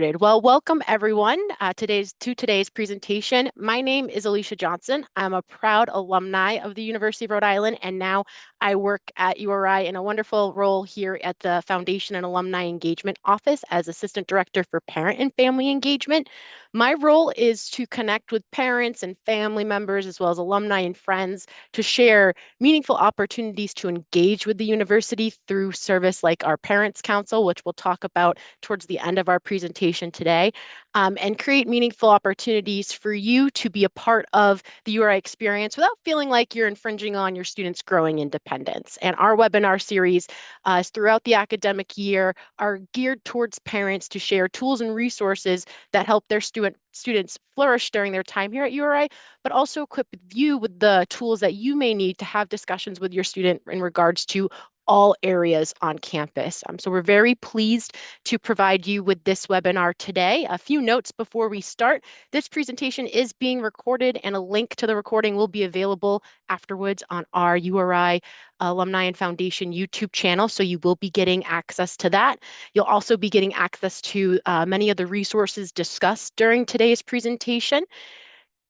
Well, welcome everyone to today's presentation. My name is Alicia Johnson. I'm a proud alumni of the University of Rhode Island, and now I work at URI in a wonderful role here at the Foundation and Alumni Engagement Office as Assistant Director for Parent and Family Engagement. My role is to connect with parents and family members, as well as alumni and friends, to share meaningful opportunities to engage with the university through service like our Parents Council, which we'll talk about towards the end of our presentation today, and create meaningful opportunities for you to be a part of the URI experience without feeling like you're infringing on your students' growing independence. And our webinar series throughout the academic year are geared towards parents to share tools and resources that help their students flourish during their time here at URI, but also equip you with the tools that you may need to have discussions with your student in regards to all areas on campus. So we're very pleased to provide you with this webinar today. A few notes before we start. This presentation is being recorded, and a link to the recording will be available afterwards on our URI Alumni and Foundation YouTube channel, so you will be getting access to that. You'll also be getting access to many of the resources discussed during today's presentation.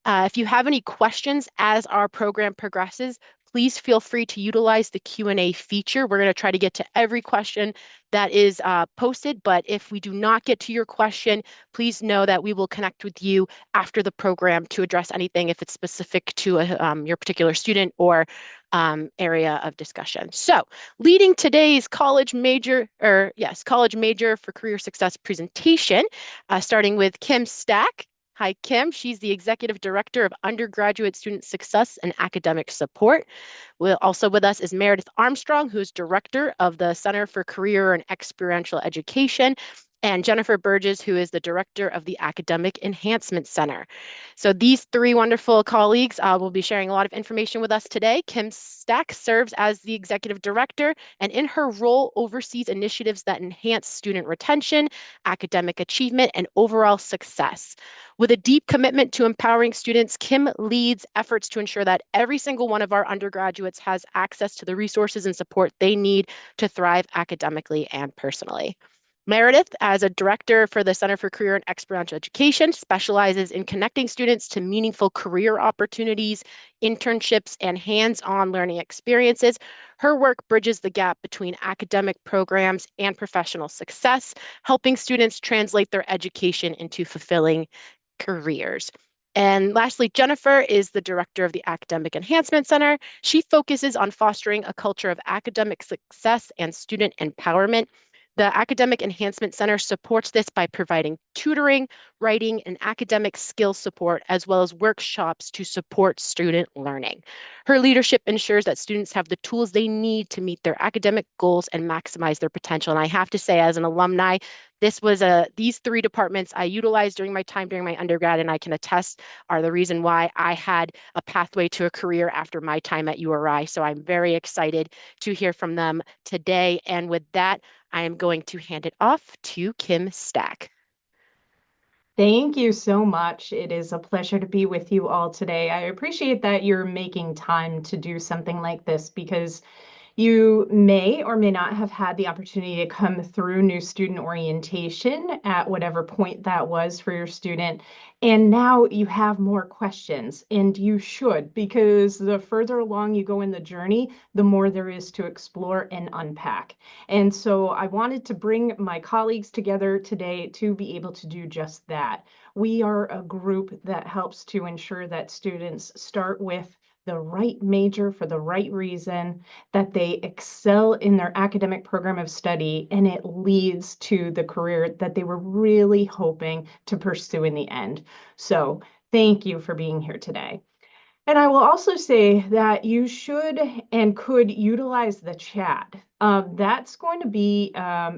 If you have any questions as our program progresses, please feel free to utilize the Q&A feature. We're going to try to get to every question that is posted, but if we do not get to your question, please know that we will connect with you after the program to address anything if it's specific to your particular student or area of discussion. So, leading today's college major for career success presentation, starting with Kim Stack. Hi, Kim. She's the Executive Director of Undergraduate Student Success and Academic Support. Also with us is Meredith Armstrong, who's Director of the Center for Career and Experiential Education, and Jennifer Burgess, who is the Director of the Academic Enhancement Center. So these three wonderful colleagues will be sharing a lot of information with us today. Kim Stack serves as the Executive Director, and in her role oversees initiatives that enhance student retention, academic achievement, and overall success. With a deep commitment to empowering students, Kim leads efforts to ensure that every single one of our undergraduates has access to the resources and support they need to thrive academically and personally. Meredith, as a director for the Center for Career and Experiential Education, specializes in connecting students to meaningful career opportunities, internships, and hands-on learning experiences. Her work bridges the gap between academic programs and professional success, helping students translate their education into fulfilling careers. And lastly, Jennifer is the director of the Academic Enhancement Center. She focuses on fostering a culture of academic success and student empowerment. The Academic Enhancement Center supports this by providing tutoring, writing, and academic skills support, as well as workshops to support student learning. Her leadership ensures that students have the tools they need to meet their academic goals and maximize their potential. And I have to say, as an alumni, these three departments I utilized during my time during my undergrad, and I can attest are the reason why I had a pathway to a career after my time at URI. So I'm very excited to hear from them today. And with that, I am going to hand it off to Kim Stack. Thank you so much. It is a pleasure to be with you all today. I appreciate that you're making time to do something like this because you may or may not have had the opportunity to come through new student orientation at whatever point that was for your student. And now you have more questions, and you should, because the further along you go in the journey, the more there is to explore and unpack. And so I wanted to bring my colleagues together today to be able to do just that. We are a group that helps to ensure that students start with the right major for the right reason, that they excel in their academic program of study, and it leads to the career that they were really hoping to pursue in the end. So thank you for being here today. And I will also say that you should and could utilize the chat. That's going to be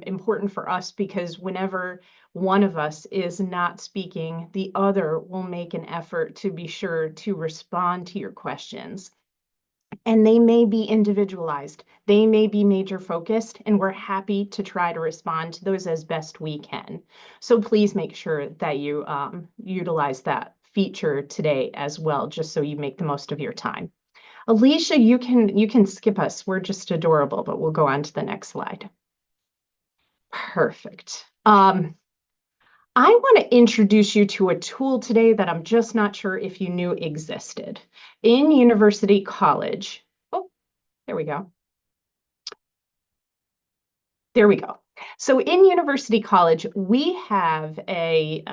important for us because whenever one of us is not speaking, the other will make an effort to be sure to respond to your questions. And they may be individualized. They may be major focused, and we're happy to try to respond to those as best we can. So please make sure that you utilize that feature today as well, just so you make the most of your time. Alicia, you can skip us. We're just adorable, but we'll go on to the next slide. Perfect. I want to introduce you to a tool today that I'm just not sure if you knew existed. In University College, oh, there we go. There we go. So in University College, we have a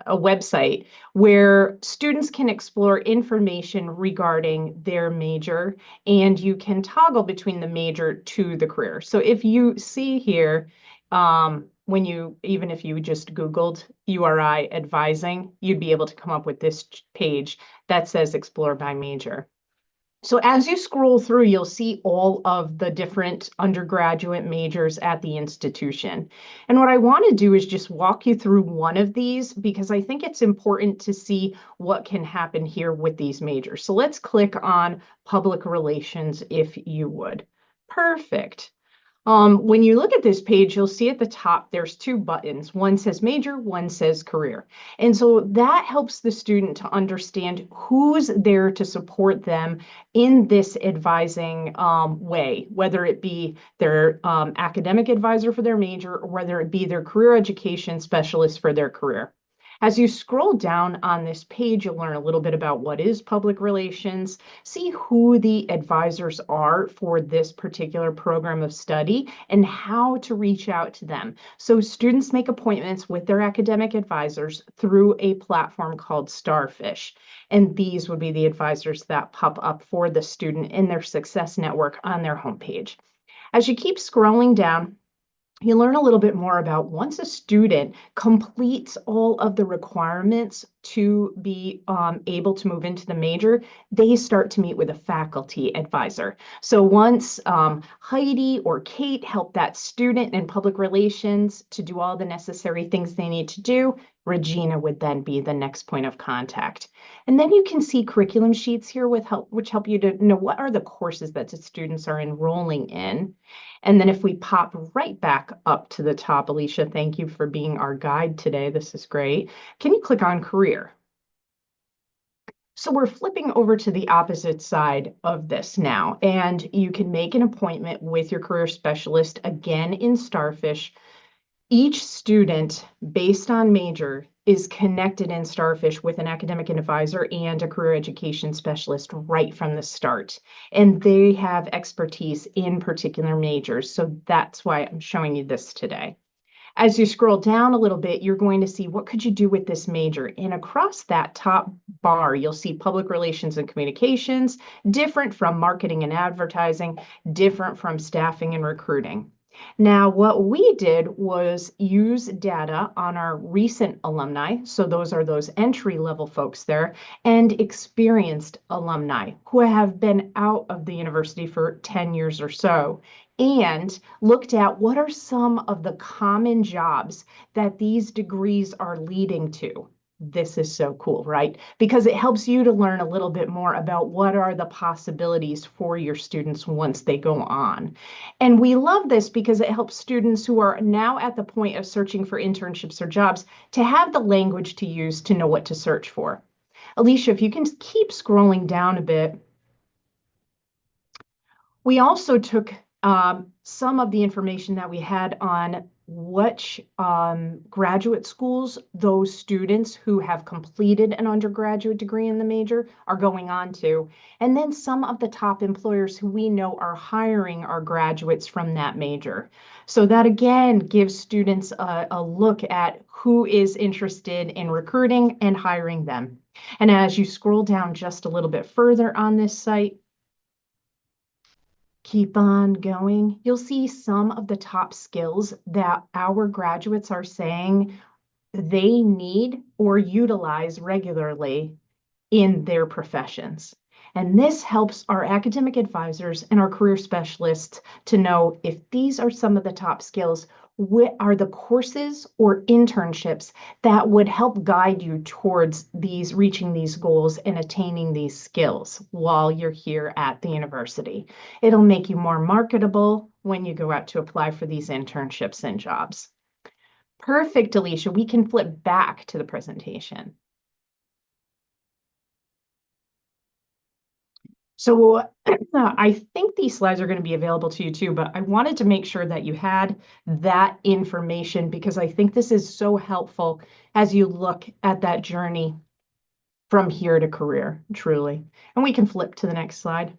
website where students can explore information regarding their major, and you can toggle between the major to the career. So if you see here, even if you just Googled URI advising, you'd be able to come up with this page that says explore by major. So as you scroll through, you'll see all of the different undergraduate majors at the institution. And what I want to do is just walk you through one of these because I think it's important to see what can happen here with these majors. So let's click on public relations if you would. Perfect. When you look at this page, you'll see at the top, there's two buttons. One says major, one says career. And so that helps the student to understand who's there to support them in this advising way, whether it be their academic advisor for their major or whether it be their career education specialist for their career. As you scroll down on this page, you'll learn a little bit about what is public relations, see who the advisors are for this particular program of study, and how to reach out to them. So students make appointments with their academic advisors through a platform called Starfish. And these would be the advisors that pop up for the student in their success network on their homepage. As you keep scrolling down, you learn a little bit more about once a student completes all of the requirements to be able to move into the major, they start to meet with a faculty advisor. So once Heidi or Kate help that student in public relations to do all the necessary things they need to do, Regina would then be the next point of contact. And then you can see curriculum sheets here which help you to know what are the courses that the students are enrolling in. And then if we pop right back up to the top, Alicia, thank you for being our guide today. This is great. Can you click on career? So we're flipping over to the opposite side of this now, and you can make an appointment with your career specialist again in Starfish. Each student, based on major, is connected in Starfish with an academic advisor and a career education specialist right from the start. And they have expertise in particular majors. So that's why I'm showing you this today. As you scroll down a little bit, you're going to see what could you do with this major. And across that top bar, you'll see public relations and communications, different from marketing and advertising, different from staffing and recruiting. Now, what we did was use data on our recent alumni, so those are those entry-level folks there, and experienced alumni who have been out of the university for 10 years or so, and looked at what are some of the common jobs that these degrees are leading to. This is so cool, right? Because it helps you to learn a little bit more about what are the possibilities for your students once they go on. And we love this because it helps students who are now at the point of searching for internships or jobs to have the language to use to know what to search for. Alicia, if you can keep scrolling down a bit. We also took some of the information that we had on which graduate schools those students who have completed an undergraduate degree in the major are going on to, and then some of the top employers who we know are hiring our graduates from that major. So that again gives students a look at who is interested in recruiting and hiring them. And as you scroll down just a little bit further on this site, keep on going, you'll see some of the top skills that our graduates are saying they need or utilize regularly in their professions. And this helps our academic advisors and our career specialists to know if these are some of the top skills, what are the courses or internships that would help guide you towards reaching these goals and attaining these skills while you're here at the university. It'll make you more marketable when you go out to apply for these internships and jobs. Perfect, Alicia. We can flip back to the presentation. So I think these slides are going to be available to you too, but I wanted to make sure that you had that information because I think this is so helpful as you look at that journey from here to career, truly. And we can flip to the next slide.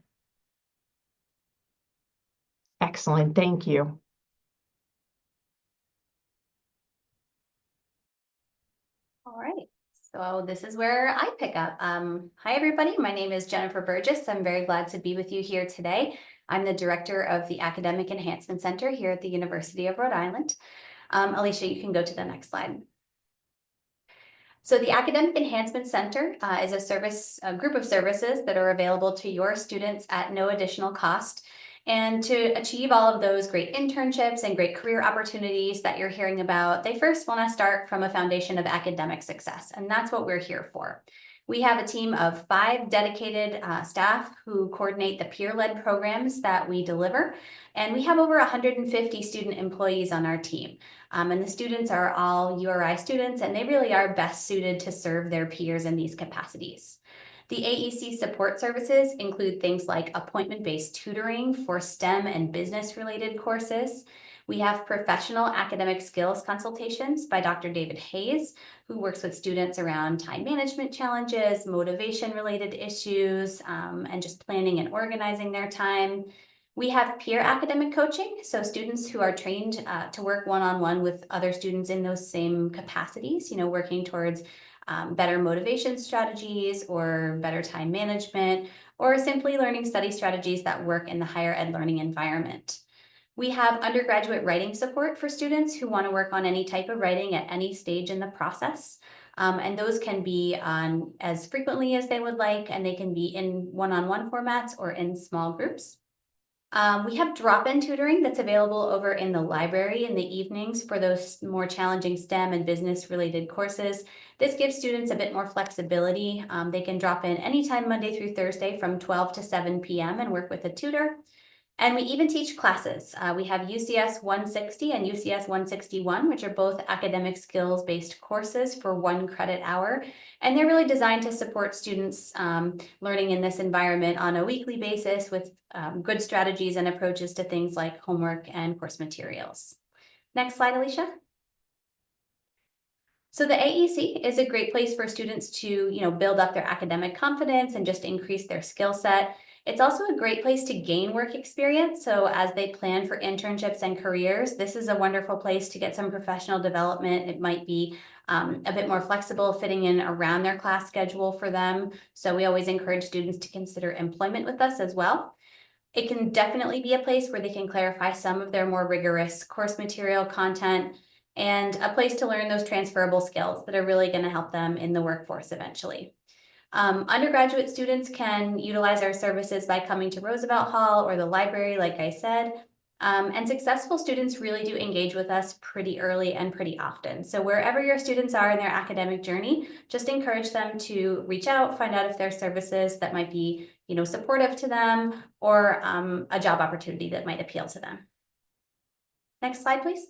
Excellent, thank you. All right, so this is where I pick up. Hi, everybody. My name is Jennifer Burgess. I'm very glad to be with you here today. I'm the director of the Academic Enhancement Center here at the University of Rhode Island. Alicia, you can go to the next slide. So the Academic Enhancement Center is a group of services that are available to your students at no additional cost. And to achieve all of those great internships and great career opportunities that you're hearing about, they first want to start from a foundation of academic success, and that's what we're here for. We have a team of 5 dedicated staff who coordinate the peer-led programs that we deliver, and we have over 150 student employees on our team. And the students are all URI students, and they really are best suited to serve their peers in these capacities. The AEC support services include things like appointment-based tutoring for STEM and business-related courses. We have professional academic skills consultations by Dr. David Hayes, who works with students around time management challenges, motivation-related issues, and just planning and organizing their time. We have peer academic coaching, so students who are trained to work one-on-one with other students in those same capacities, working towards better motivation strategies or better time management, or simply learning study strategies that work in the higher ed learning environment. We have undergraduate writing support for students who want to work on any type of writing at any stage in the process. And those can be on as frequently as they would like, and they can be in one-on-one formats or in small groups. We have drop-in tutoring that's available over in the library in the evenings for those more challenging STEM and business-related courses. This gives students a bit more flexibility. They can drop in anytime Monday through Thursday from 12 to 7 p.m. and work with a tutor. And we even teach classes. We have UCS 160 and UCS 161, which are both academic skills-based courses for 1 credit hour. And they're really designed to support students learning in this environment on a weekly basis with good strategies and approaches to things like homework and course materials. Next slide, Alicia. So the AEC is a great place for students to, build up their academic confidence and just increase their skill set. It's also a great place to gain work experience. So as they plan for internships and careers, this is a wonderful place to get some professional development. It might be a bit more flexible, fitting in around their class schedule for them. So we always encourage students to consider employment with us as well. It can definitely be a place where they can clarify some of their more rigorous course material content, and a place to learn those transferable skills that are really going to help them in the workforce eventually. Undergraduate students can utilize our services by coming to Roosevelt Hall or the library, like I said. And successful students really do engage with us pretty early and pretty often. So wherever your students are in their academic journey, just encourage them to reach out, find out if there are services that might be, supportive to them, or a job opportunity that might appeal to them. Next slide, please.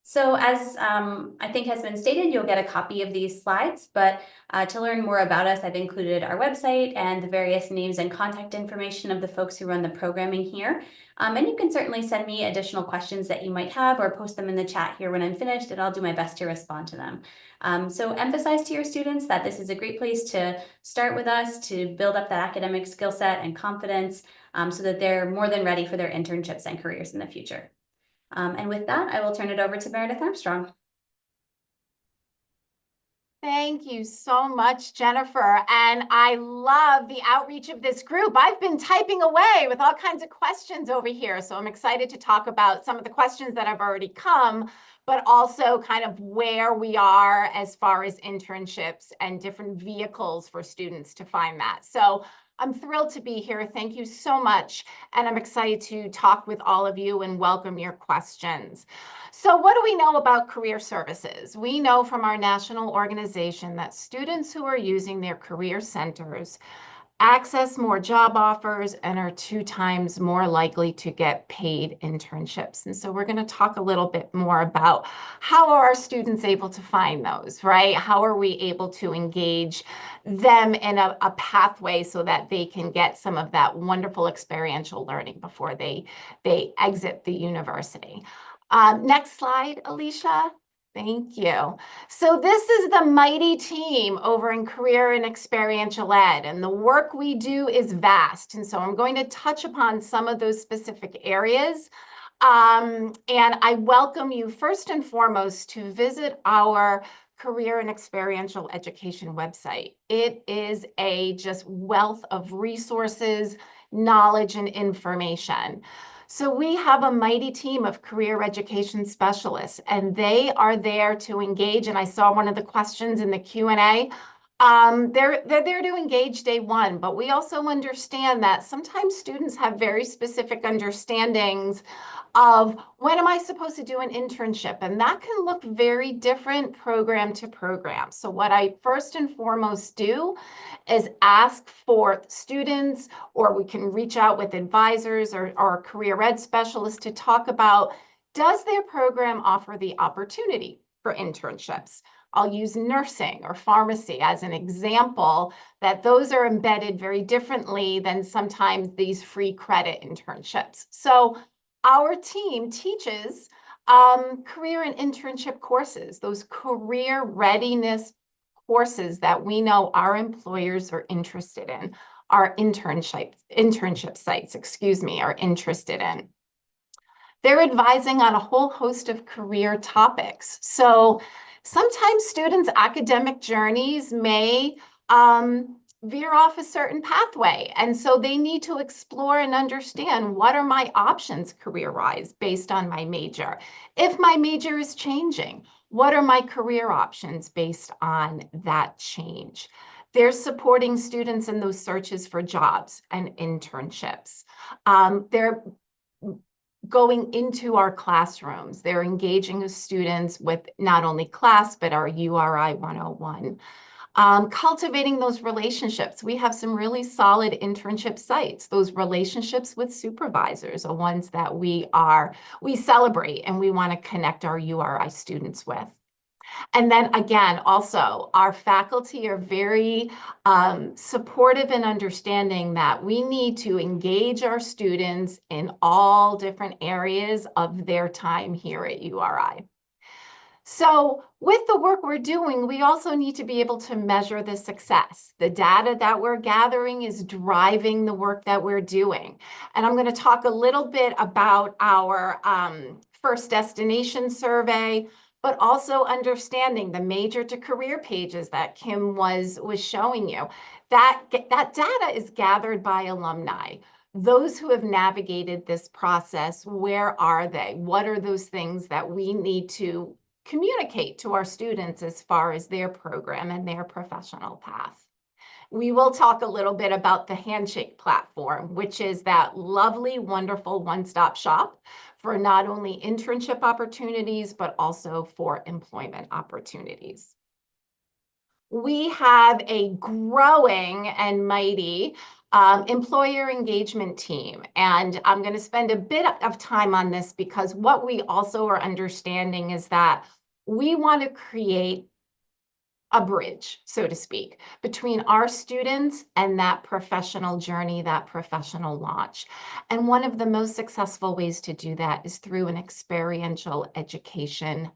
So as I think has been stated, you'll get a copy of these slides, but to learn more about us, I've included our website and the various names and contact information of the folks who run the programming here. And you can certainly send me additional questions that you might have or post them in the chat here when I'm finished, and I'll do my best to respond to them. So emphasize to your students that this is a great place to start with us, to build up that academic skill set and confidence so that they're more than ready for their internships and careers in the future. And with that, I will turn it over to Meredith Armstrong. Thank you so much, Jennifer. And I love the outreach of this group. I've been typing away with all kinds of questions over here. So I'm excited to talk about some of the questions that have already come, but also kind of where we are as far as internships and different vehicles for students to find that. So I'm thrilled to be here. Thank you so much. And I'm excited to talk with all of you and welcome your questions. So what do we know about career services? We know from our national organization that students who are using their career centers access more job offers, and are 2 times more likely to get paid internships. And so we're going to talk a little bit more about how are our students able to find those, right? How are we able to engage them in a pathway so that they can get some of that wonderful experiential learning before they exit the university. Next slide, Alicia. Thank you. So this is the mighty team over in Career and Experiential Ed, and the work we do is vast. And so I'm going to touch upon some of those specific areas. And I welcome you first and foremost to visit our Career and Experiential Education website. It is a just wealth of resources, knowledge, and information. So we have a mighty team of career education specialists, and they are there to engage. And I saw one of the questions in the Q&A. They're there to engage day one, but we also understand that sometimes students have very specific understandings of when am I supposed to do an internship? And that can look very different program to program. So what I first and foremost do is ask for students, or we can reach out with advisors or career ed specialists to talk about, does their program offer the opportunity for internships? I'll use nursing or pharmacy as an example, that those are embedded very differently than sometimes these free credit internships. So our team teaches career and internship courses, those career readiness courses that we know our employers are interested in, our internship sites, are interested in. They're advising on a whole host of career topics. So sometimes students' academic journeys may veer off a certain pathway. And so they need to explore and understand, what are my options career-wise based on my major? If my major is changing, what are my career options based on that change? They're supporting students in those searches for jobs and internships. They're going into our classrooms. They're engaging with students with not only class, but our URI 101. Cultivating those relationships. We have some really solid internship sites. Those relationships with supervisors are ones that we celebrate and we want to connect our URI students with. And then again, also, our faculty are very supportive and understanding that we need to engage our students in all different areas of their time here at URI. So with the work we're doing, we also need to be able to measure the success. The data that we're gathering is driving the work that we're doing. And I'm going to talk a little bit about our first destination survey, but also understanding the major to career pages that Kim was showing you. That data is gathered by alumni. Those who have navigated this process, where are they? What are those things that we need to communicate to our students as far as their program and their professional path? We will talk a little bit about the Handshake platform, which is that lovely, wonderful one-stop shop for not only internship opportunities, but also for employment opportunities. We have a growing and mighty employer engagement team. And I'm going to spend a bit of time on this because what we also are understanding is that we want to create a bridge, so to speak, between our students and that professional journey, that professional launch. And one of the most successful ways to do that is through an experiential education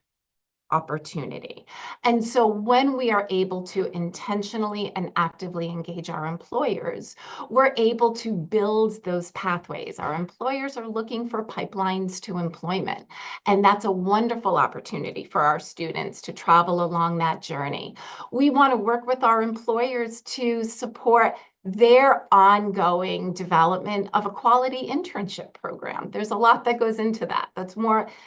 opportunity. And so when we are able to intentionally and actively engage our employers, we're able to build those pathways. Our employers are looking for pipelines to employment, and that's a wonderful opportunity for our students to travel along that journey. We want to work with our employers to support their ongoing development of a quality internship program. There's a lot that goes into that. That's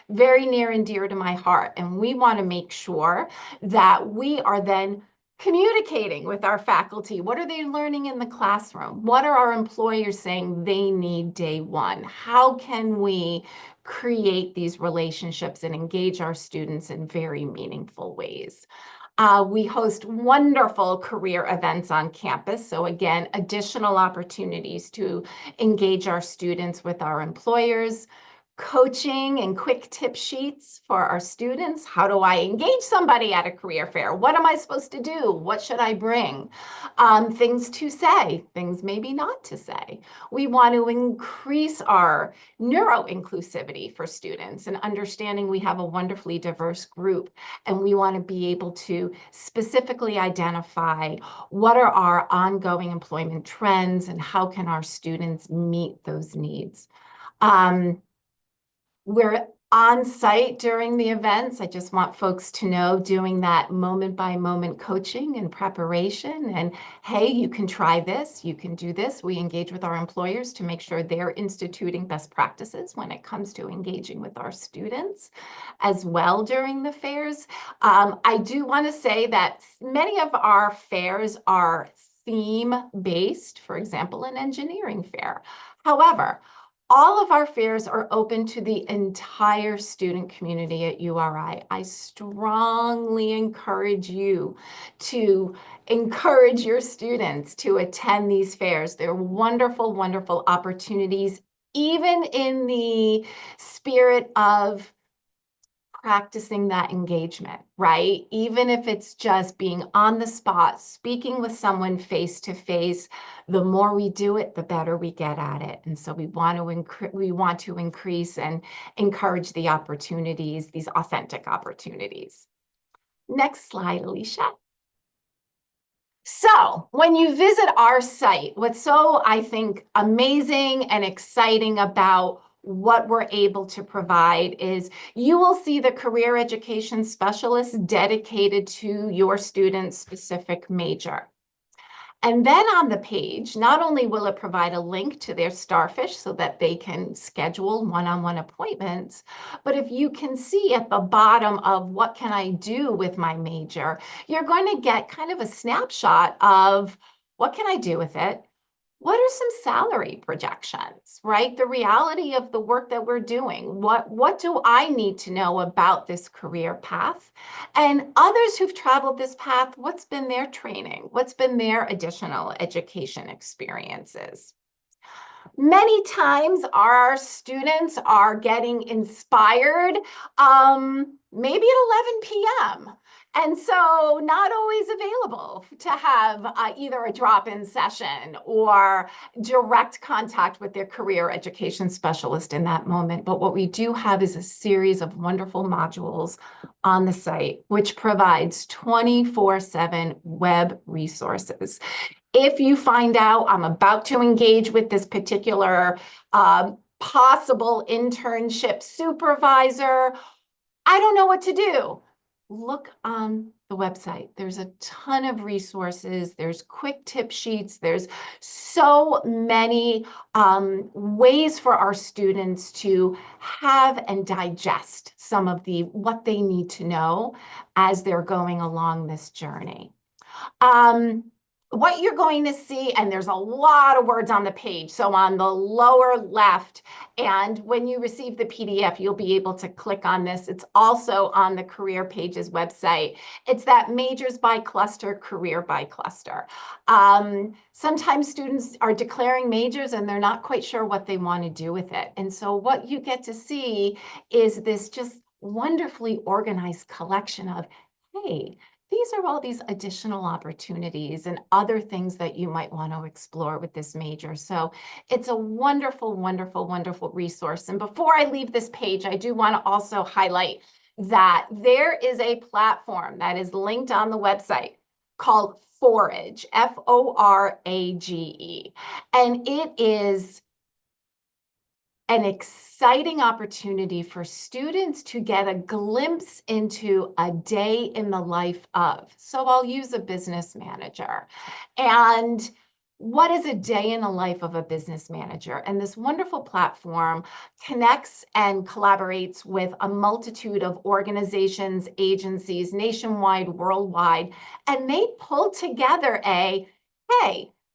very near and dear to my heart. And we want to make sure that we are then communicating with our faculty. What are they learning in the classroom? What are our employers saying they need day one? How can we create these relationships and engage our students in very meaningful ways? We host wonderful career events on campus. So again, additional opportunities to engage our students with our employers, coaching and quick tip sheets for our students. How do I engage somebody at a career fair? What am I supposed to do? What should I bring? Things to say, things maybe not to say. We want to increase our neuro-inclusivity for students and understanding we have a wonderfully diverse group, and we want to be able to specifically identify what are our ongoing employment trends and how can our students meet those needs. We're on site during the events. I just want folks to know, doing that moment by moment coaching and preparation. And hey, you can try this, you can do this. We engage with our employers to make sure they're instituting best practices when it comes to engaging with our students as well during the fairs. I do want to say that many of our fairs are theme-based, for example, an engineering fair. However, all of our fairs are open to the entire student community at URI. I strongly encourage you to encourage your students to attend these fairs. They're wonderful, wonderful opportunities, even in the spirit of practicing that engagement, right? Even if it's just being on the spot, speaking with someone face to face, the more we do it, the better we get at it. And so we want to increase and encourage the opportunities, these authentic opportunities. Next slide, Alicia. So when you visit our site, what's so, I think, amazing and exciting about what we're able to provide is you will see the career education specialist dedicated to your student's specific major. And then on the page, not only will it provide a link to their Starfish so that they can schedule one-on-one appointments, but if you can see at the bottom of what can I do with my major, you're going to get kind of a snapshot of what can I do with it? What are some salary projections, right? The reality of the work that we're doing. What do I need to know about this career path? And others who've traveled this path, what's been their training? What's been their additional education experiences? Many times our students are getting inspired, maybe at 11 p.m. And so not always available to have either a drop-in session or direct contact with their career education specialist in that moment. But what we do have is a series of wonderful modules on the site, which provides 24/7 web resources. If you find out I'm about to engage with this particular possible internship supervisor, I don't know what to do. Look on the website. There's a ton of resources. There's quick tip sheets. There's so many ways for our students to have and digest some of what they need to know as they're going along this journey. What you're going to see, and there's a lot of words on the page, so on the lower left, and when you receive the PDF, you'll be able to click on this. It's also on the Career Pages website. It's that majors by cluster, career by cluster. Sometimes students are declaring majors and they're not quite sure what they want to do with it. And so what you get to see is this just wonderfully organized collection of, hey, these are all these additional opportunities and other things that you might want to explore with this major. So it's a wonderful, wonderful, wonderful resource. And before I leave this page, I do want to also highlight that there is a platform that is linked on the website called Forage, Forage. And it is an exciting opportunity for students to get a glimpse into a day in the life of. So I'll use a business manager. And what is a day in the life of a business manager? And this wonderful platform connects and collaborates with a multitude of organizations, agencies, nationwide, worldwide, and they pull together hey,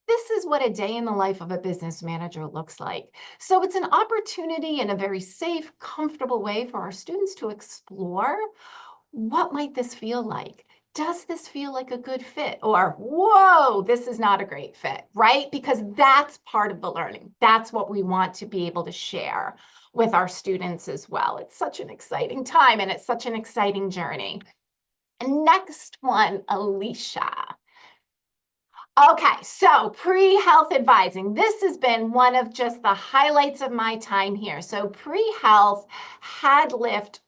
this is what a day in the life of a business manager looks like. So it's an opportunity in a very safe, comfortable way for our students to explore what might this feel like does this feel like a good fit? Or, whoa, this is not a great fit, right? Because that's part of the learning. That's what we want to be able to share with our students as well. It's such an exciting time and it's such an exciting journey. And next one, Alicia. Okay, so pre-health advising. This has been one of just the highlights of my time here. So pre-health had lived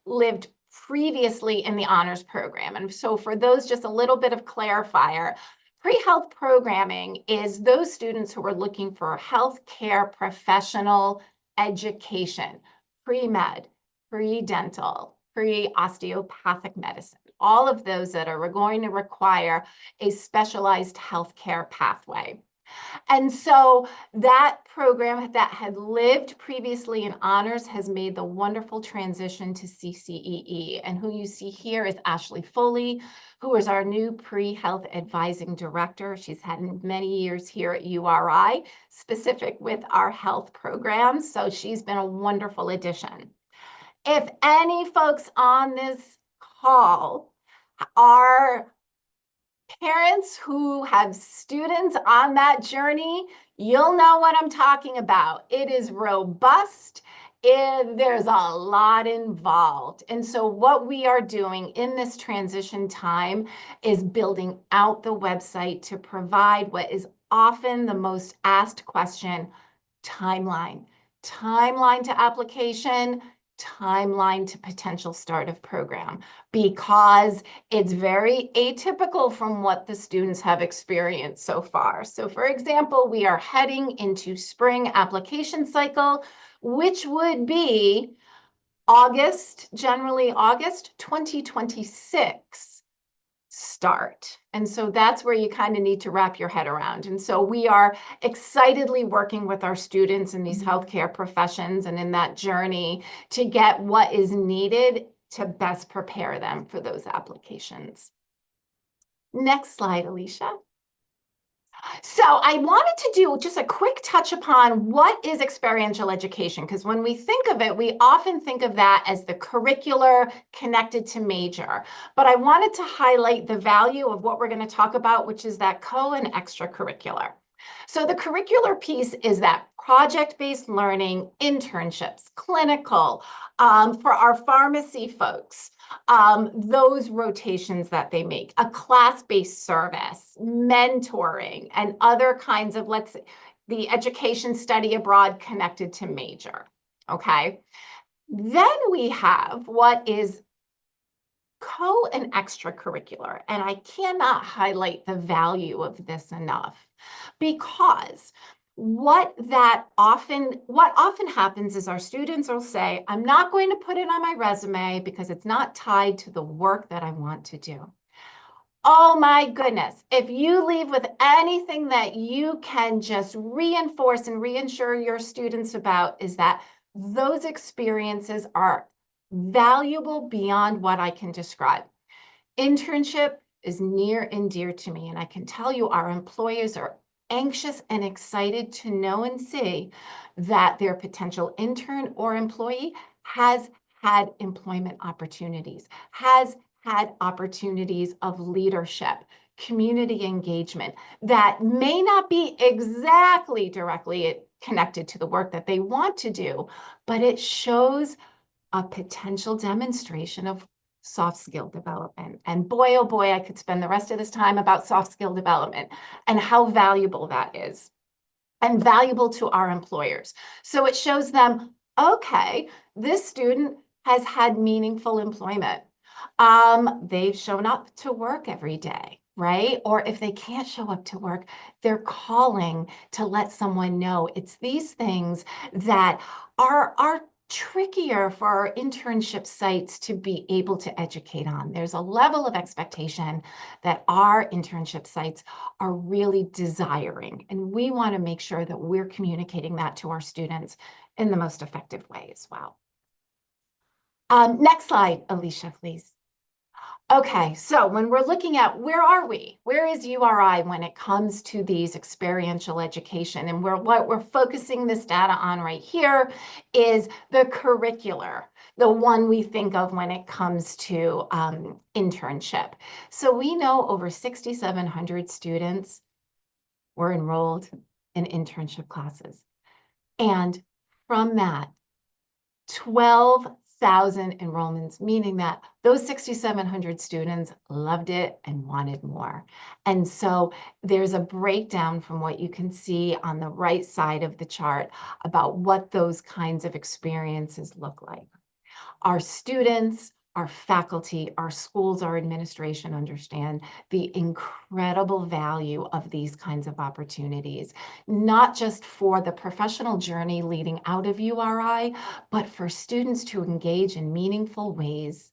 previously in the honors program. And so for those, just a little bit of clarifier, pre-health programming is those students who are looking for healthcare professional education, pre-med, pre-dental, pre-osteopathic medicine, all of those that are going to require a specialized healthcare pathway. And so that program that had lived previously in honors has made the wonderful transition to CCEE. And who you see here is Ashley Foley, who is our new pre-health advising director. She's had many years here at URI, specific with our health programs. So she's been a wonderful addition. If any folks on this call are parents who have students on that journey, you'll know what I'm talking about. It is robust. There's a lot involved. And so what we are doing in this transition time is building out the website to provide what is often the most asked question, timeline. Timeline to application, timeline to potential start of program, because it's very atypical from what the students have experienced so far. So for example, we are heading into spring application cycle, which would be August, generally August 2026 start. And so that's where you kind of need to wrap your head around. And so we are excitedly working with our students in these healthcare professions and in that journey to get what is needed to best prepare them for those applications. Next slide, Alicia. So I wanted to do just a quick touch upon what is experiential education, because when we think of it, we often think of that as the curricular connected to major. But I wanted to highlight the value of what we're going to talk about, which is that co and extracurricular. So the curricular piece is that project-based learning, internships, clinical, for our pharmacy folks, those rotations that they make, a class-based service, mentoring, and other kinds of, let's say, the education study abroad connected to major, okay? Then we have what is co and extracurricular, and I cannot highlight the value of this enough, because what often happens is our students will say, I'm not going to put it on my resume because it's not tied to the work that I want to do. Oh my goodness, if you leave with anything that you can just reinforce and reassure your students about, is that those experiences are valuable beyond what I can describe. Internship is near and dear to me, and I can tell you our employers are anxious and excited to know and see that their potential intern or employee has had employment opportunities, has had opportunities of leadership, community engagement that may not be exactly directly connected to the work that they want to do, but it shows a potential demonstration of soft skill development. And boy, oh boy, I could spend the rest of this time about soft skill development and how valuable that is and valuable to our employers. So it shows them, okay, this student has had meaningful employment. They've shown up to work every day, right? Or if they can't show up to work, they're calling to let someone know. It's these things that are trickier for our internship sites to be able to educate on. There's a level of expectation that our internship sites are really desiring, and we want to make sure that we're communicating that to our students in the most effective way as well. Next slide, Alicia, please. Okay, so when we're looking at where are we? Where is URI when it comes to these experiential education? And what we're focusing this data on right here is the curricular, the one we think of when it comes to internship. So we know over 6,700 students were enrolled in internship classes. And from that, 12,000 enrollments, meaning that those 6,700 students loved it and wanted more. And so there's a breakdown from what you can see on the right side of the chart about what those kinds of experiences look like. Our students, our faculty, our schools, our administration understand the incredible value of these kinds of opportunities, not just for the professional journey leading out of URI, but for students to engage in meaningful ways,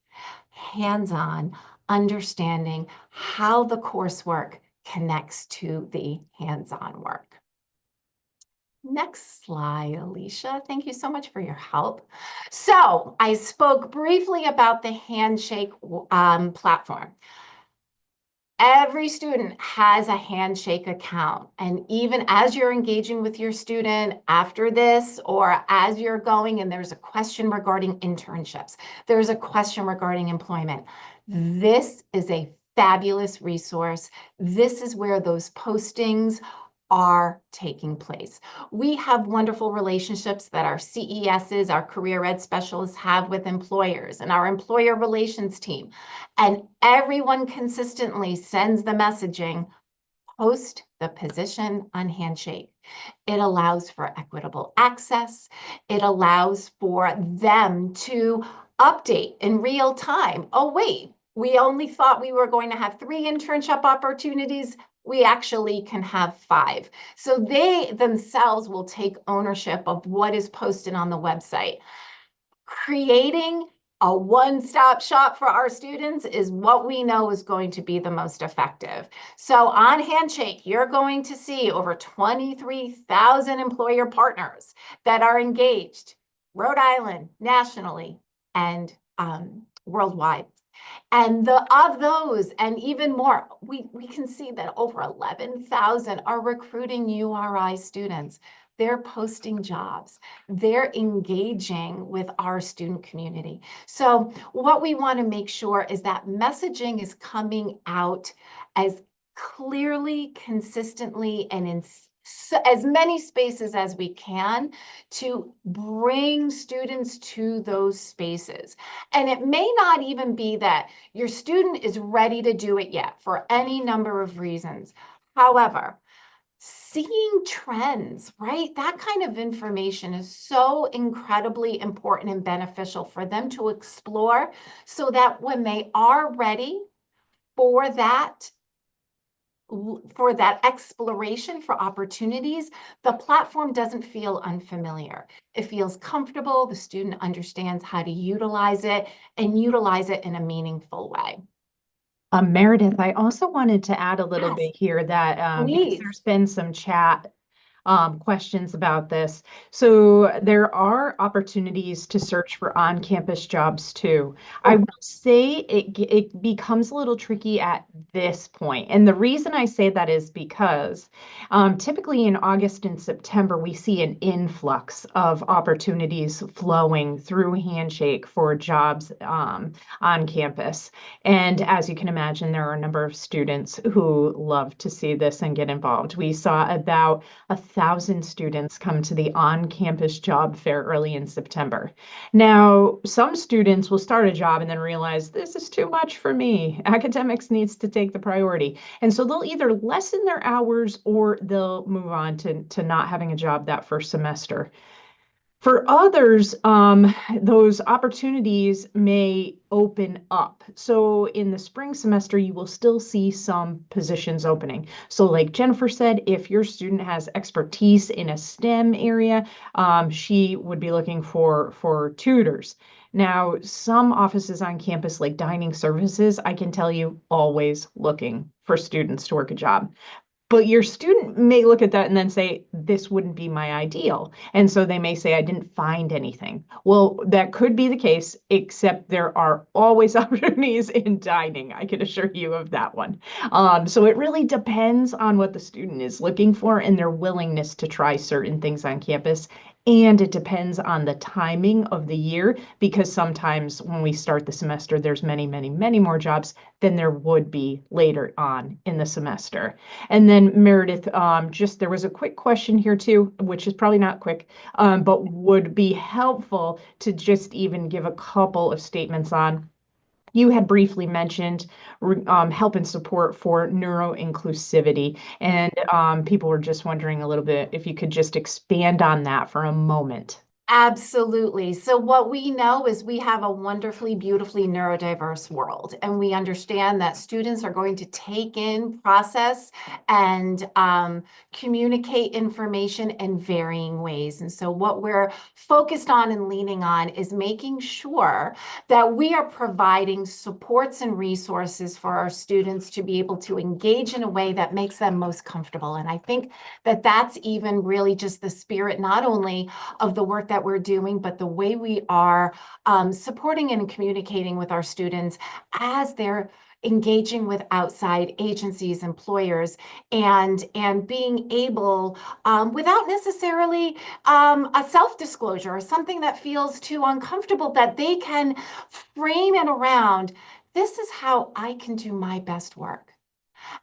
hands-on, understanding how the coursework connects to the hands-on work. Next slide, Alicia. Thank you so much for your help. So I spoke briefly about the Handshake platform. Every student has a Handshake account. And even as you're engaging with your student after this, or as you're going and there's a question regarding internships, there's a question regarding employment, this is a fabulous resource. This is where those postings are taking place. We have wonderful relationships that our CESs, our career ed specialists have with employers and our employer relations team. And everyone consistently sends the messaging, post the position on Handshake. It allows for equitable access. It allows for them to update in real time. Oh, wait, we only thought we were going to have 3 internship opportunities. We actually can have 5. So they themselves will take ownership of what is posted on the website. Creating a one-stop shop for our students is what we know is going to be the most effective. So on Handshake, you're going to see over 23,000 employer partners that are engaged, Rhode Island, nationally, and worldwide. And of those, and even more, we can see that over 11,000 are recruiting URI students. They're posting jobs. They're engaging with our student community. So what we want to make sure is that messaging is coming out as clearly, consistently, and in as many spaces as we can to bring students to those spaces. And it may not even be that your student is ready to do it yet for any number of reasons. However, seeing trends, right? That kind of information is so incredibly important and beneficial for them to explore so that when they are ready for that exploration for opportunities, the platform doesn't feel unfamiliar. It feels comfortable. The student understands how to utilize it and utilize it in a meaningful way. Meredith, I also wanted to add a little Yes, bit here that because please. there's been some chat questions about this. So there are opportunities to search for on-campus jobs too. I will say it becomes a little tricky at this point. And the reason I say that is because typically in August and September, we see an influx of opportunities flowing through Handshake for jobs on campus. And as you can imagine, there are a number of students who love to see this and get involved. We saw about 1,000 students come to the on-campus job fair early in September. Now, some students will start a job and then realize this is too much for me. Academics needs to take the priority. And so they'll either lessen their hours or they'll move on to not having a job that first semester. For others, those opportunities may open up. So in the spring semester, you will still see some positions opening. So like Jennifer said, if your student has expertise in a STEM area, she would be looking for tutors. Now, some offices on campus, like dining services, I can tell you, always looking for students to work a job. But your student may look at that and then say, this wouldn't be my ideal. And so they may say, I didn't find anything. Well, that could be the case, except there are always opportunities in dining. I can assure you of that one. So it really depends on what the student is looking for and their willingness to try certain things on campus. And it depends on the timing of the year, because sometimes when we start the semester, there's many, many, many more jobs than there would be later on in the semester. And then Meredith, there was a quick question here too, which is probably not quick, but would be helpful to just even give a couple of statements on. You had briefly mentioned help and support for neuro-inclusivity, and people were just wondering a little bit if you could just expand on that for a moment. Absolutely. So what we know is we have a wonderfully, beautifully neurodiverse world, and we understand that students are going to take in, process, and communicate information in varying ways. And so what we're focused on and leaning on is making sure that we are providing supports and resources for our students to be able to engage in a way that makes them most comfortable. And I think that that's even really just the spirit, not only of the work that we're doing, but the way we are supporting and communicating with our students as they're engaging with outside agencies, employers, and being able, without necessarily a self-disclosure or something that feels too uncomfortable, that they can frame it around, this is how I can do my best work.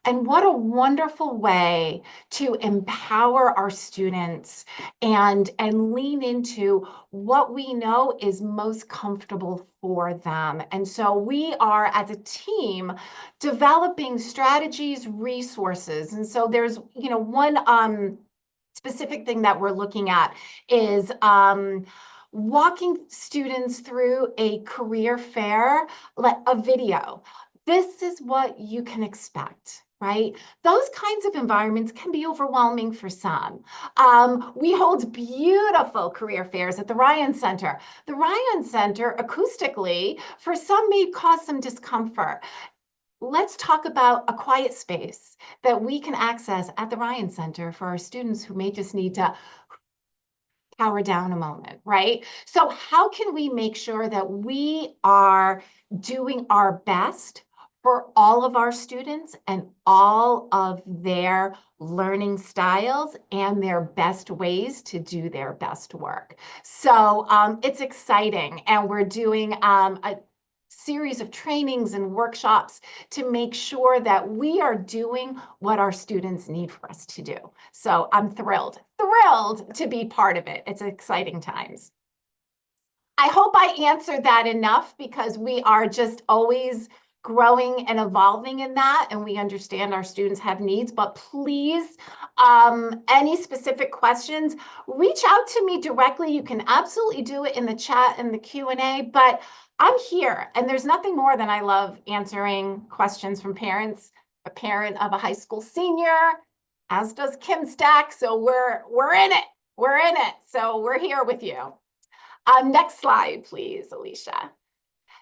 And what a wonderful way to empower our students and lean into what we know is most comfortable for them. And so we are, as a team, developing strategies, resources. And so there's, one specific thing that we're looking at is walking students through a career fair, like a video. This is what you can expect, right? Those kinds of environments can be overwhelming for some. We hold beautiful career fairs at the Ryan Center. The Ryan Center, acoustically, for some may cause some discomfort. Let's talk about a quiet space that we can access at the Ryan Center for our students who may just need to power down a moment, right? So how can we make sure that we are doing our best for all of our students and all of their learning styles and their best ways to do their best work? So it's exciting, and we're doing a series of trainings and workshops to make sure that we are doing what our students need for us to do. So I'm thrilled to be part of it. It's exciting times. I hope I answered that enough, because we are just always growing and evolving in that, and we understand our students have needs. But please, any specific questions, reach out to me directly. You can absolutely do it in the chat and the Q&A, but I'm here, and there's nothing more than I love answering questions from parents. A parent of a high school senior, as does Kim Stack, so we're in it. We're in it. So we're here with you. Next slide, please, Alicia.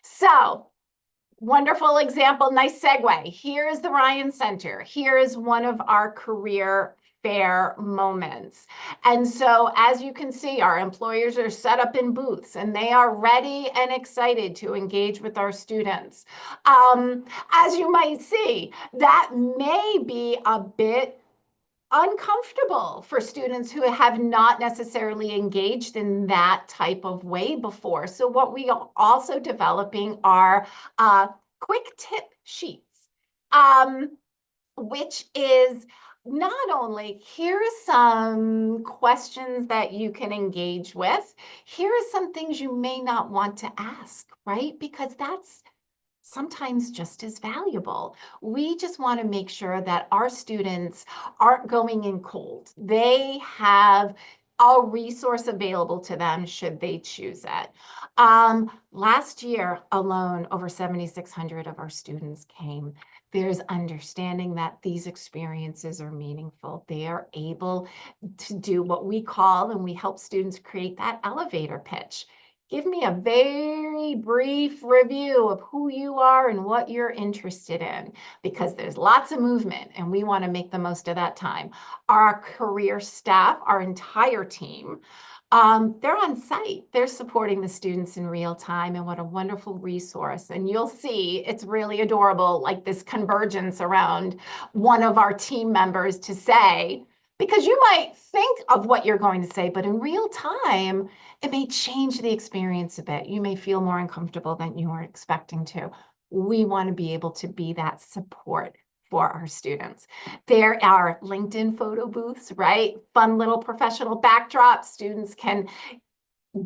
So, wonderful example, nice segue. Here is the Ryan Center. Here is one of our career fair moments. And so, as you can see, our employers are set up in booths, and they are ready and excited to engage with our students. As you might see, that may be a bit uncomfortable for students who have not necessarily engaged in that type of way before. So what we are also developing are quick tip sheets, which is not only, here are some questions that you can engage with, here are some things you may not want to ask, right? Because that's sometimes just as valuable. We just want to make sure that our students aren't going in cold. They have a resource available to them should they choose it. Last year alone, over 7,600 of our students came. There's understanding that these experiences are meaningful. They are able to do what we call, and we help students create that elevator pitch. give me a very brief review of who you are and what you're interested in, because there's lots of movement and we want to make the most of that time. Our career staff, our entire team, they're on site. They're supporting the students in real time, and what a wonderful resource. And you'll see it's really adorable, like this convergence around one of our team members to say, because you might think of what you're going to say, but in real time, it may change the experience a bit. You may feel more uncomfortable than you were expecting to. We want to be able to be that support for our students. There are LinkedIn photo booths, right? Fun little professional backdrops. Students can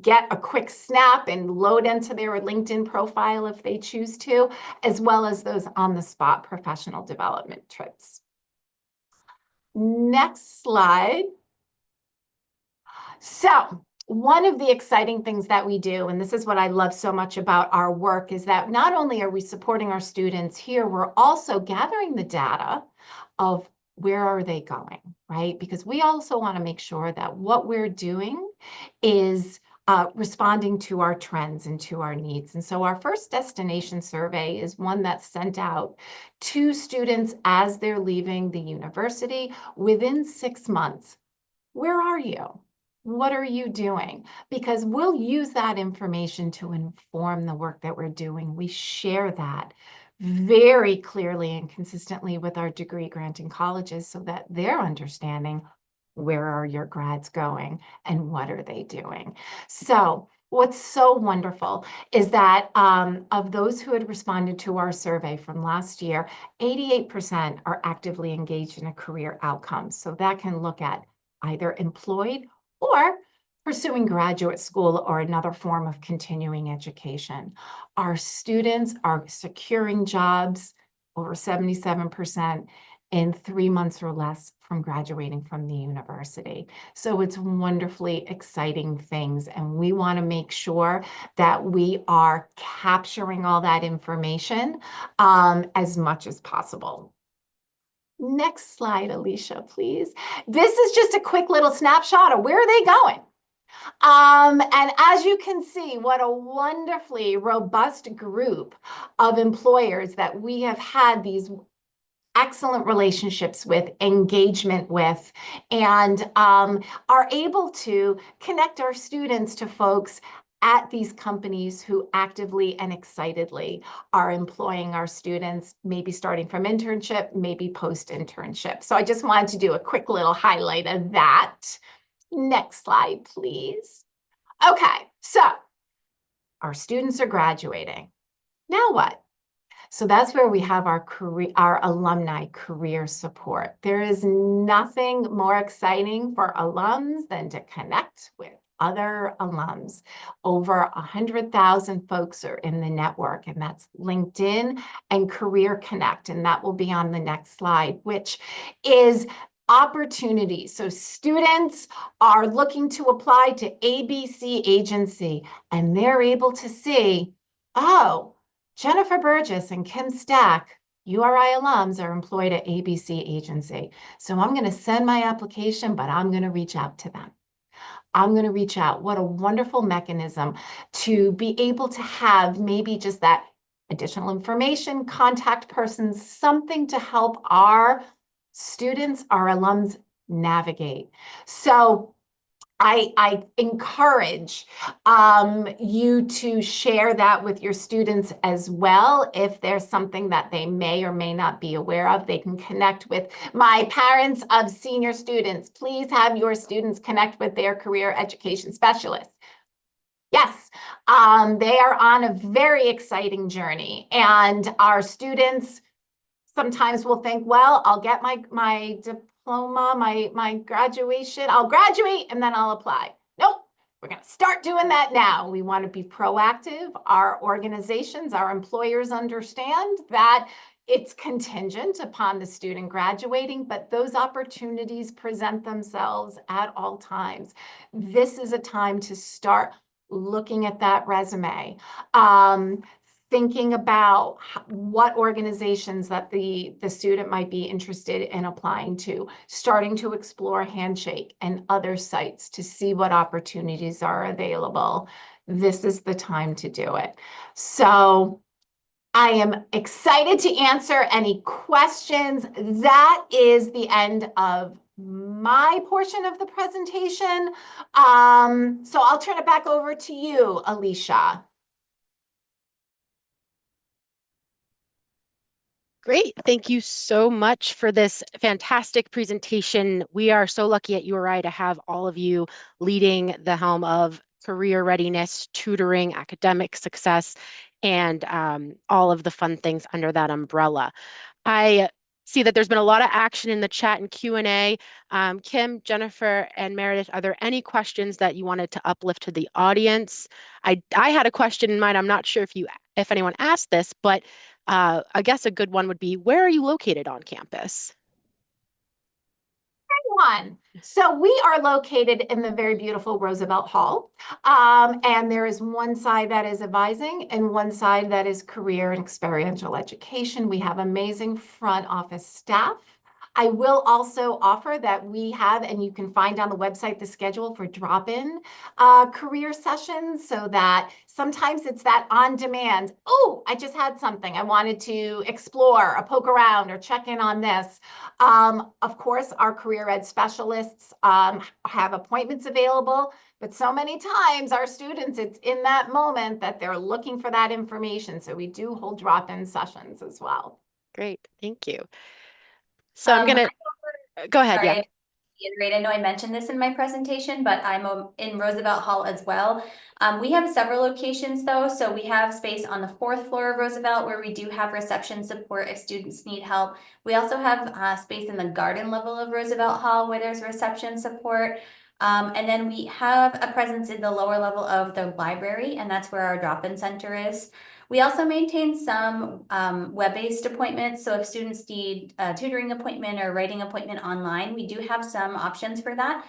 get a quick snap and load into their LinkedIn profile if they choose to, as well as those on-the-spot professional development trips. Next slide. So one of the exciting things that we do, and this is what I love so much about our work, is that not only are we supporting our students here, we're also gathering the data of where are they going, right? Because we also want to make sure that what we're doing is responding to our trends and to our needs. And so our first destination survey is one that's sent out to students as they're leaving the university within 6 months. Where are you? What are you doing? Because we'll use that information to inform the work that we're doing. We share that very clearly and consistently with our degree granting colleges so that they're understanding where are your grads going and what are they doing. So what's so wonderful is that of those who had responded to our survey from last year, 88% are actively engaged in a career outcome. So that can look at either employed or pursuing graduate school or another form of continuing education. Our students are securing jobs, over 77%, in 3 months or less from graduating from the university. So it's wonderfully exciting things, and we want to make sure that we are capturing all that information as much as possible. Next slide, Alicia, please. This is just a quick little snapshot of where are they going. And as you can see, what a wonderfully robust group of employers that we have had these excellent relationships with, engagement with, and are able to connect our students to folks at these companies who actively and excitedly are employing our students, maybe starting from internship, maybe post-internship. So I just wanted to do a quick little highlight of that. Next slide, please. Okay, so our students are graduating. Now what? So that's where we have our alumni career support. There is nothing more exciting for alums than to connect with other alums. Over 100,000 folks are in the network, and that's LinkedIn and Career Connect, and that will be on the next slide, which is opportunities. So students are looking to apply to ABC agency, and they're able to see, oh, Jennifer Burgess and Kim Stack, URI alums, are employed at ABC agency. So I'm going to send my application, but I'm going to reach out to them. I'm going to reach out. What a wonderful mechanism to be able to have maybe just that additional information, contact persons, something to help our students, our alums navigate. So I encourage you to share that with your students as well. If there's something that they may or may not be aware of, they can connect with my parents of senior students. Please have your students connect with their career education specialists. Yes, they are on a very exciting journey, and our students sometimes will think, well, I'll get my diploma, my graduation, I'll graduate and then I'll apply. Nope, we're going to start doing that now. We want to be proactive. Our organizations, our employers understand that it's contingent upon the student graduating, but those opportunities present themselves at all times. This is a time to start looking at that resume. Thinking about what organizations that the student might be interested in applying to, starting to explore Handshake and other sites to see what opportunities are available. this is the time to do it. So I am excited to answer any questions. That is the end of my portion of the presentation. So I'll turn it back over to you, Alicia. Great. Thank you so much for this fantastic presentation. We are so lucky at URI to have all of you leading the helm of career readiness, tutoring, academic success, and all of the fun things under that umbrella. I see that there's been a lot of action in the chat and Q&A. Kim, Jennifer, and Meredith, are there any questions that you wanted to uplift to the audience? I had a question in mind. I'm not sure if anyone asked this, but I guess a good one would be, where are you located on campus? One. So we are located in the very beautiful Roosevelt Hall. And there is one side that is advising and one side that is career and experiential education. We have amazing front office staff. I will also offer that we have, and you can find on the website, the schedule for drop-in career sessions, so that sometimes it's that on demand. Oh, I just had something. I wanted to explore, or poke around, or check in on this. Of course, our career ed specialists have appointments available, but so many times our students, it's in that moment that they're looking for that information. So we do hold drop-in sessions as well. Great, thank you. So I'm gonna go ahead. Sorry, Yeah. I know I mentioned this in my presentation, but I'm in Roosevelt Hall as well. We have several locations though. So we have space on the 4th floor of Roosevelt where we do have reception support if students need help. We also have space in the garden level of Roosevelt Hall where there's reception support. And then we have a presence in the lower level of the library, and that's where our drop-in center is. We also maintain some web-based appointments. So if students need a tutoring appointment or writing appointment online, we do have some options for that.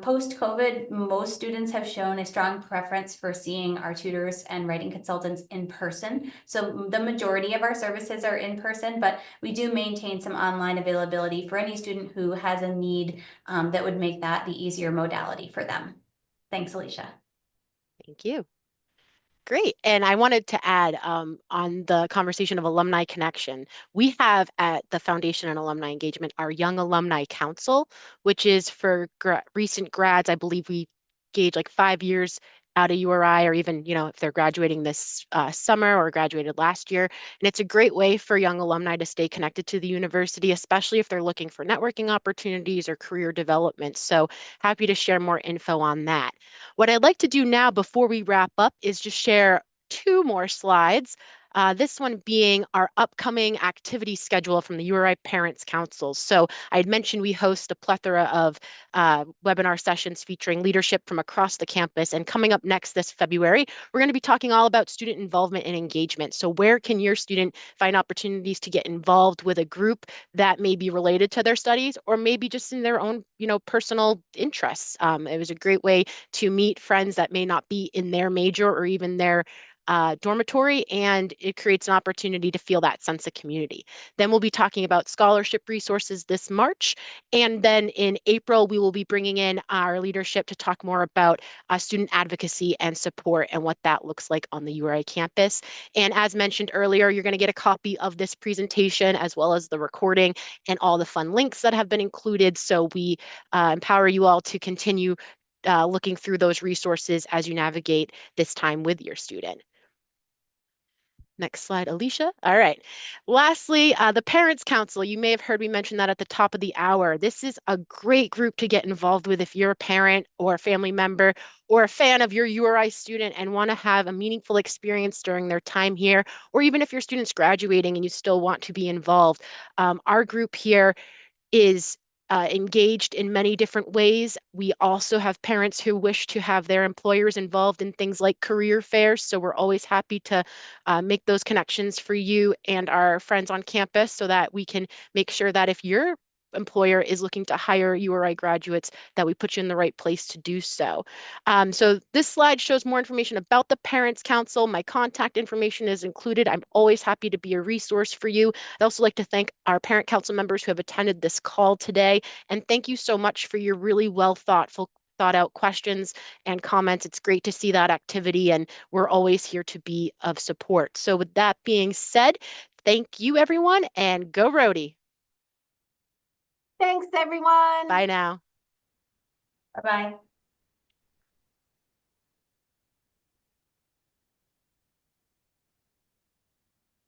Post-COVID, most students have shown a strong preference for seeing our tutors and writing consultants in person. So the majority of our services are in person, but we do maintain some online availability for any student who has a need that would make that the easier modality for them. Thanks, Alicia. Thank you. Great. And I wanted to add on the conversation of alumni connection, we have at the Foundation and Alumni Engagement our Young Alumni Council, which is for recent grads. I believe we gauge like 5 years out of URI, or even, if they're graduating this summer or graduated last year. And it's a great way for young alumni to stay connected to the university, especially if they're looking for networking opportunities or career development. So happy to share more info on that. What I'd like to do now before we wrap up is just share 2 more slides. This one being our upcoming activity schedule from the URI Parents Council. So I had mentioned we host a plethora of webinar sessions featuring leadership from across the campus. And coming up next this February, we're going to be talking all about student involvement and engagement. So where can your student find opportunities to get involved with a group that may be related to their studies, or maybe just in their own, personal interests? It was a great way to meet friends that may not be in their major or even their dormitory, and it creates an opportunity to feel that sense of community. Then we'll be talking about scholarship resources this March. And then in April, we will be bringing in our leadership to talk more about student advocacy and support and what that looks like on the URI campus. And as mentioned earlier, you're going to get a copy of this presentation as well as the recording and all the fun links that have been included. So we empower you all to continue looking through those resources as you navigate this time with your student. Next slide, Alicia. All right. Lastly, the Parents Council. You may have heard me mention that at the top of the hour. This is a great group to get involved with if you're a parent or a family member or a fan of your URI student and want to have a meaningful experience during their time here, or even if your student's graduating and you still want to be involved. Our group here is engaged in many different ways. We also have parents who wish to have their employers involved in things like career fairs. So we're always happy to make those connections for you and our friends on campus so that we can make sure that if your employer is looking to hire URI graduates, that we put you in the right place to do so. So this slide shows more information about the Parents Council. My contact information is included. I'm always happy to be a resource for you. I'd also like to thank our Parent Council members who have attended this call today. And thank you so much for your really well thoughtful thought out questions and comments. It's great to see that activity, and we're always here to be of support. So with that being said, thank you, everyone, and go Rhody. Thanks, everyone. Bye now. Bye-bye.